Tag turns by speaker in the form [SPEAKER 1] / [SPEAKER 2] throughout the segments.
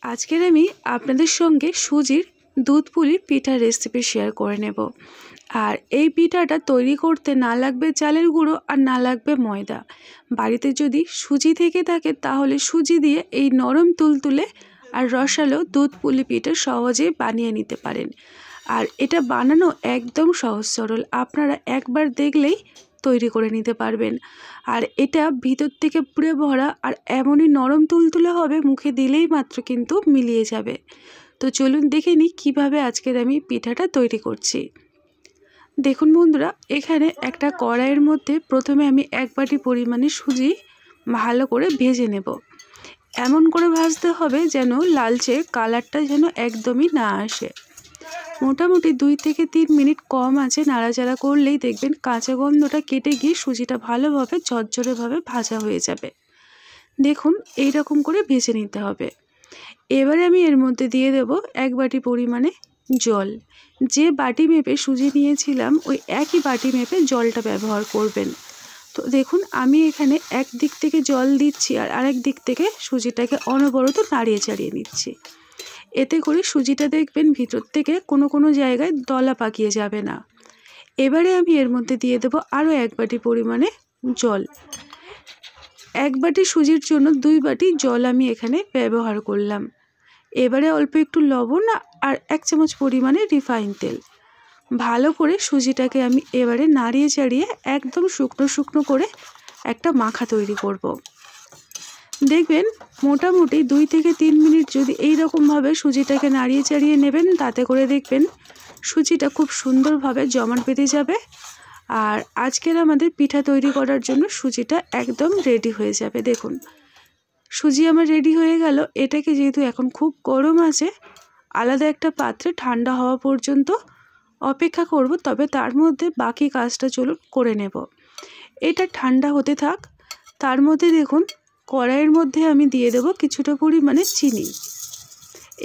[SPEAKER 1] আজকের আমি আপনাদের সঙ্গে সুজির দুধ পুলির পিঠার রেসিপি শেয়ার করে নেব। আর এই পিঠাটা তৈরি করতে না লাগবে চালের গুঁড়ো আর না লাগবে ময়দা। বাড়িতে যদি সুজি থেকে থাকে তাহলে সুজি দিয়ে এই নরম তুলতুলে আর রসালো দুধ পুলি পিঠা সহজেই বানিয়ে নিতে পারেন। আর এটা বানানো একদম সহজ সরল, আপনারা একবার দেখলেই তৈরি করে নিতে পারবেন। আর এটা ভিতর থেকে পুড়ে ভরা আর এমনই নরম তুলতুলে হবে, মুখে দিলেই মাত্র কিন্তু মিলিয়ে যাবে। তো চলুন দেখে নিই কীভাবে আজকের আমি পিঠাটা তৈরি করছি। দেখুন বন্ধুরা, এখানে একটা কড়াইয়ের মধ্যে প্রথমে আমি 1 বাটি পরিমাণে সুজি ভালো করে ভেজে নেব। এমন করে ভাজতে হবে যেন লালচে কালারটা যেন একদমই না আসে। মোটামুটি 2 থেকে 3 মিনিট কম আঁচে নাড়াচাড়া করলেই দেখবেন কাঁচা গন্ধটা কেটে গিয়ে সুজিটা ভালোভাবে ঝরঝরেভাবে ভাজা হয়ে যাবে। দেখুন এই রকম করে ভেজে নিতে হবে। এবারে আমি এর মধ্যে দিয়ে দেব 1 বাটি পরিমাণে জল। যে বাটি মেপে সুজি নিয়েছিলাম ওই একই বাটি মেপে জলটা ব্যবহার করবেন। তো দেখুন আমি এখানে এক দিক থেকে জল দিচ্ছি আর আরেক দিক থেকে সুজিটাকে অনবরত নাড়িয়ে চাড়িয়ে নিচ্ছি। এতে করে সুজিটা দেখবেন ভিতর থেকে কোনো জায়গায় দলা পাকিয়ে যাবে না। এবারে আমি এর মধ্যে দিয়ে দেব আরও 1 বাটি পরিমাণে জল। 1 বাটি সুজির জন্য 2 বাটি জল আমি এখানে ব্যবহার করলাম। এবারে অল্প একটু লবণ আর 1 চামচ পরিমাণে রিফাইন তেল। ভালো করে সুজিটাকে আমি এবারে নাড়িয়ে চাড়িয়ে একদম শুকনো শুকনো করে একটা মাখা তৈরি করব। দেখবেন মোটামুটি 2 থেকে 3 মিনিট যদি এই রকমভাবে সুজিটাকে নাড়িয়ে চাড়িয়ে নেবেন, তাতে করে দেখবেন সুজিটা খুব সুন্দরভাবে জমাট বেঁধে যাবে। আর আজকের আমাদের পিঠা তৈরি করার জন্য সুজিটা একদম রেডি হয়ে যাবে। দেখুন সুজি আমার রেডি হয়ে গেল। এটাকে যেহেতু এখন খুব গরম আছে, আলাদা একটা পাত্রে ঠান্ডা হওয়া পর্যন্ত অপেক্ষা করব, তবে তার মধ্যে বাকি কাজটা চলুন করে নেব। এটা ঠান্ডা হতে থাক। তার মধ্যে দেখুন কড়াইয়ের মধ্যে আমি দিয়ে দেব কিছুটা পরিমাণে চিনি।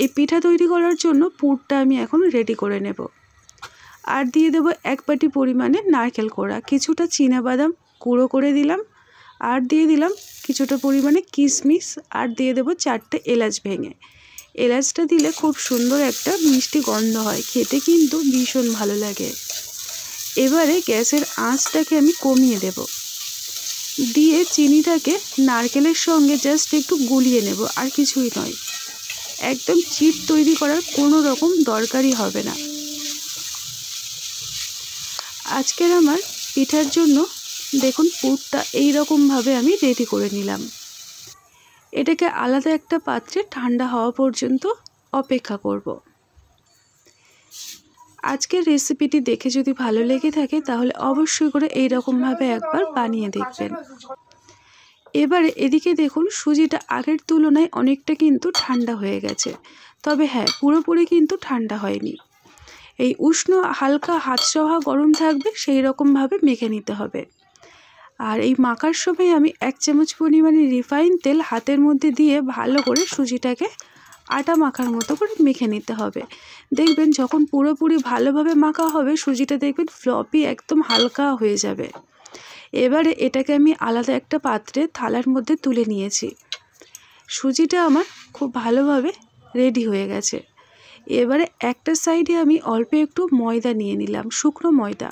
[SPEAKER 1] এই পিঠা তৈরি করার জন্য পুরটা আমি এখন রেডি করে নেব। আর দিয়ে দেব 1 বাটি পরিমাণে নারকেল কোড়া, কিছুটা চীনাবাদাম গুঁড়ো করে দিলাম, আর দিয়ে দিলাম কিছুটা পরিমাণে কিশমিশ, আর দিয়ে দেব 4টে এলাচ ভেঙে। এলাচটা দিলে খুব সুন্দর একটা মিষ্টি গন্ধ হয়, খেতে কিন্তু ভীষণ ভালো লাগে। এবারে গ্যাসের আঁচটাকে আমি কমিয়ে দেব, দিয়ে চিনিটাকে নারকেলের সঙ্গে জাস্ট একটু গুলিয়ে নেব, আর কিছুই নয়। একদম চিট তৈরি করার কোনো রকম দরকারই হবে না। আজকের আমার পিঠার জন্য দেখুন পুরটা এই রকমভাবে আমি রেডি করে নিলাম। এটাকে আলাদা একটা পাত্রে ঠান্ডা হওয়া পর্যন্ত অপেক্ষা করব। আজকের রেসিপিটি দেখে যদি ভালো লেগে থাকে তাহলে অবশ্যই করে এই রকমভাবে একবার বানিয়ে দেখবেন। এবারে এদিকে দেখুন সুজিটা আগের তুলনায় অনেকটা কিন্তু ঠান্ডা হয়ে গেছে, তবে হ্যাঁ পুরোপুরি কিন্তু ঠান্ডা হয়নি। এই উষ্ণ হালকা হাত সহা গরম থাকবে সেই রকমভাবে মেখে নিতে হবে। আর এই মাখার সময় আমি 1 চামচ পরিমাণে রিফাইন তেল হাতের মধ্যে দিয়ে ভালো করে সুজিটাকে আটা মাখার মতো করে মেখে নিতে হবে। দেখবেন যখন পুরোপুরি ভালোভাবে মাখা হবে সুজিটা দেখবেন ফ্লপি একদম হালকা হয়ে যাবে। এবারে এটাকে আমি আলাদা একটা পাত্রে থালার মধ্যে তুলে নিয়েছি। সুজিটা আমার খুব ভালোভাবে রেডি হয়ে গেছে। এবারে একটা সাইডে আমি অল্প একটু ময়দা নিয়ে নিলাম, শুকনো ময়দা,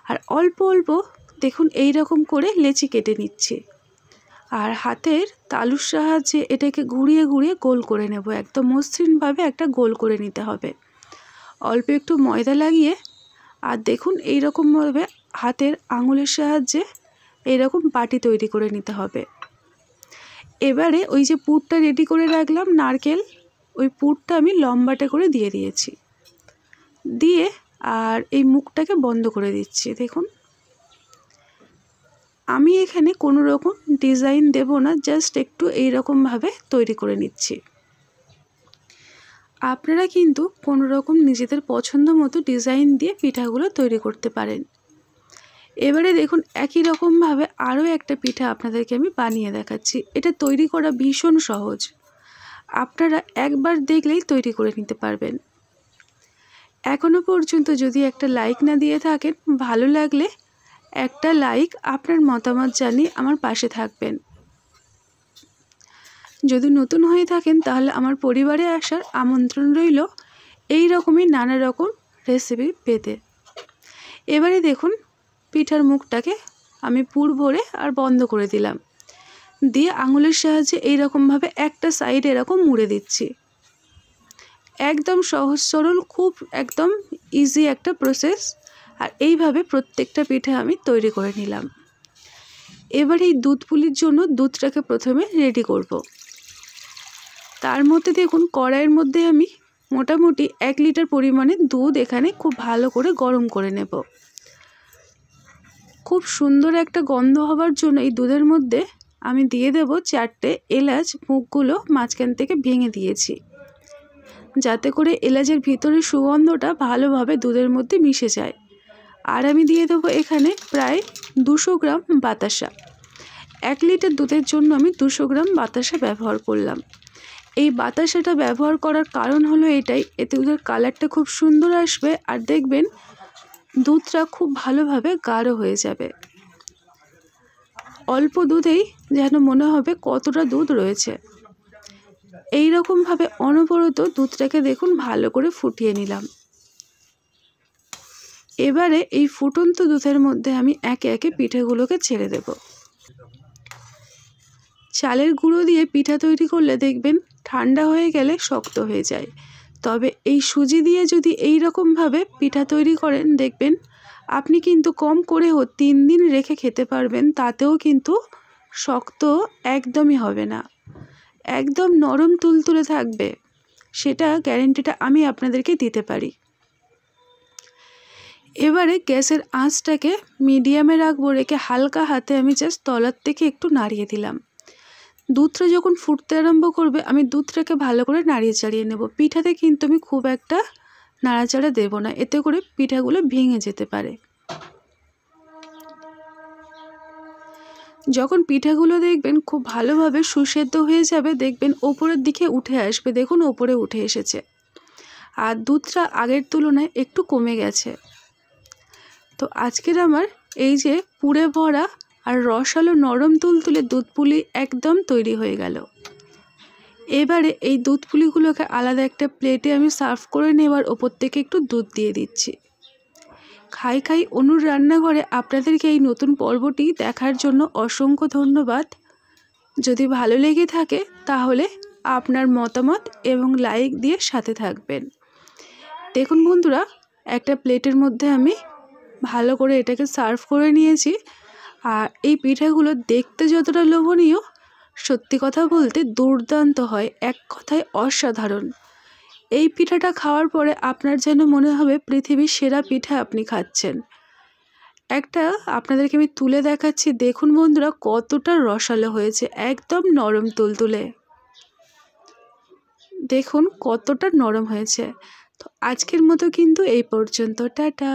[SPEAKER 1] আর অল্প অল্প দেখুন এই রকম করে লেচি কেটে নিচ্ছি। আর হাতের তালুর সাহায্যে এটাকে ঘুরিয়ে ঘুরিয়ে গোল করে নেব, একদম মসৃণভাবে একটা গোল করে নিতে হবে। অল্প একটু ময়দা লাগিয়ে আর দেখুন এই রকমভাবে হাতের আঙুলের সাহায্যে এইরকম বাটি তৈরি করে নিতে হবে। এবারে ওই যে পুরটা রেডি করে রাখলাম নারকেল, ওই পুরটা আমি লম্বাটে করে দিয়ে দিয়েছি, দিয়ে আর এই মুখটাকে বন্ধ করে দিচ্ছি। দেখুন আমি এখানে কোনো রকম ডিজাইন দেব না, জাস্ট একটু এই রকমভাবে তৈরি করে নিচ্ছি। আপনারা কিন্তু কোনো রকম নিজেদের পছন্দ মতো ডিজাইন দিয়ে পিঠাগুলো তৈরি করতে পারেন। এবারে দেখুন একই রকমভাবে আরও একটা পিঠা আপনাদেরকে আমি বানিয়ে দেখাচ্ছি। এটা তৈরি করা ভীষণ সহজ, আপনারা একবার দেখলেই তৈরি করে নিতে পারবেন। এখনও পর্যন্ত যদি একটা লাইক না দিয়ে থাকেন, ভালো লাগলে একটা লাইক, আপনার মতামত জানিয়ে আমার পাশে থাকবেন। যদি নতুন হয়ে থাকেন তাহলে আমার পরিবারে আসার আমন্ত্রণ রইল এই রকমই নানা রকম রেসিপি পেতে। এবারে দেখুন পিঠার মুখটাকে আমি পুর ভরে আর বন্ধ করে দিলাম, দিয়ে আঙুলের সাহায্যে এইরকমভাবে একটা সাইড এরকম মুড়ে দিচ্ছি। একদম সহজ সরল, খুব একদম ইজি একটা প্রসেস। আর এইভাবে প্রত্যেকটা পিঠা আমি তৈরি করে নিলাম। এবার এই দুধ পুলির জন্য দুধটাকে প্রথমে রেডি করব। তার মধ্যে দেখুন কড়াইয়ের মধ্যে আমি মোটামুটি 1 লিটার পরিমাণে দুধ এখানে খুব ভালো করে গরম করে নেব। খুব সুন্দর একটা গন্ধ হবার জন্য এই দুধের মধ্যে আমি দিয়ে দেব 4টে এলাচ, মুখগুলো মাঝখান থেকে ভেঙে দিয়েছি, যাতে করে এলাচের ভিতরে সুগন্ধটা ভালোভাবে দুধের মধ্যে মিশে যায়। আর আমি দিয়ে দেবো এখানে প্রায় 200 গ্রাম বাতাসা। 1 লিটার দুধের জন্য আমি 200 গ্রাম বাতাসা ব্যবহার করলাম। এই বাতাসাটা ব্যবহার করার কারণ হলো এটাই, এতে দুধের কালারটা খুব সুন্দর আসবে আর দেখবেন দুধটা খুব ভালোভাবে গাঢ় হয়ে যাবে। অল্প দুধেই যেন মনে হবে কতটা দুধ রয়েছে। এই রকমভাবে অনবরত দুধটাকে দেখুন ভালো করে ফুটিয়ে নিলাম। এবারে এই ফুটন্ত দুধের মধ্যে আমি একে একে পিঠাগুলোকে ছেড়ে দেব। চালের গুঁড়ো দিয়ে পিঠা তৈরি করলে দেখবেন ঠান্ডা হয়ে গেলে শক্ত হয়ে যায়, তবে এই সুজি দিয়ে যদি এই রকমভাবে পিঠা তৈরি করেন দেখবেন আপনি কিন্তু কম করেও 3 দিন রেখে খেতে পারবেন, তাতেও কিন্তু শক্ত একদমই হবে না, একদম নরম তুলতুলে থাকবে। সেটা গ্যারেন্টিটা আমি আপনাদেরকে দিতে পারি। এবারে গ্যাসের আঁচটাকে মিডিয়ামে রাখবো, রেখে হালকা হাতে আমি জাস্ট তলার থেকে একটু নাড়িয়ে দিলাম। দুধটা যখন ফুটতে আরম্ভ করবে আমি দুধটাকে ভালো করে নাড়িয়ে চাড়িয়ে নেব। পিঠাতে কিন্তু আমি খুব একটা নাড়াচাড়া দেব না, এতে করে পিঠাগুলো ভেঙে যেতে পারে। যখন পিঠাগুলো দেখবেন খুব ভালোভাবে সুসেদ্ধ হয়ে যাবে, দেখবেন ওপরের দিকে উঠে আসবে, দেখুন ওপরে উঠে এসেছে আর দুধটা আগের তুলনায় একটু কমে গেছে। তো আজকের আমার এই যে পুরে ভরা আর রসালো নরম তুলতুলে দুধ পুলি একদম তৈরি হয়ে গেল। এবারে এই দুধ পুলিগুলোকে আলাদা একটা প্লেটে আমি সার্ভ করে নেবার ওপর থেকে একটু দুধ দিয়ে দিচ্ছি। খাই খাই অনুর রান্নাঘরে আপনাদেরকে এই নতুন পর্বটি দেখার জন্য অসংখ্য ধন্যবাদ। যদি ভালো লেগে থাকে তাহলে আপনার মতামত এবং লাইক দিয়ে সাথে থাকবেন। দেখুন বন্ধুরা, একটা প্লেটের মধ্যে আমি ভালো করে এটাকে সার্ভ করে নিয়েছি। আর এই পিঠাগুলো দেখতে যতটা লোভনীয়, সত্যি কথা বলতে দুর্দান্ত হয়, এক কথায় অসাধারণ। এই পিঠাটা খাওয়ার পরে আপনার যেন মনে হবে পৃথিবীর সেরা পিঠা আপনি খাচ্ছেন। একটা আপনাদেরকে আমি তুলে দেখাচ্ছি, দেখুন বন্ধুরা কতটা রসালো হয়েছে, একদম নরম তুলতুলে, দেখুন কতটা নরম হয়েছে। তো আজকের মতো কিন্তু এই পর্যন্ত, টাটা।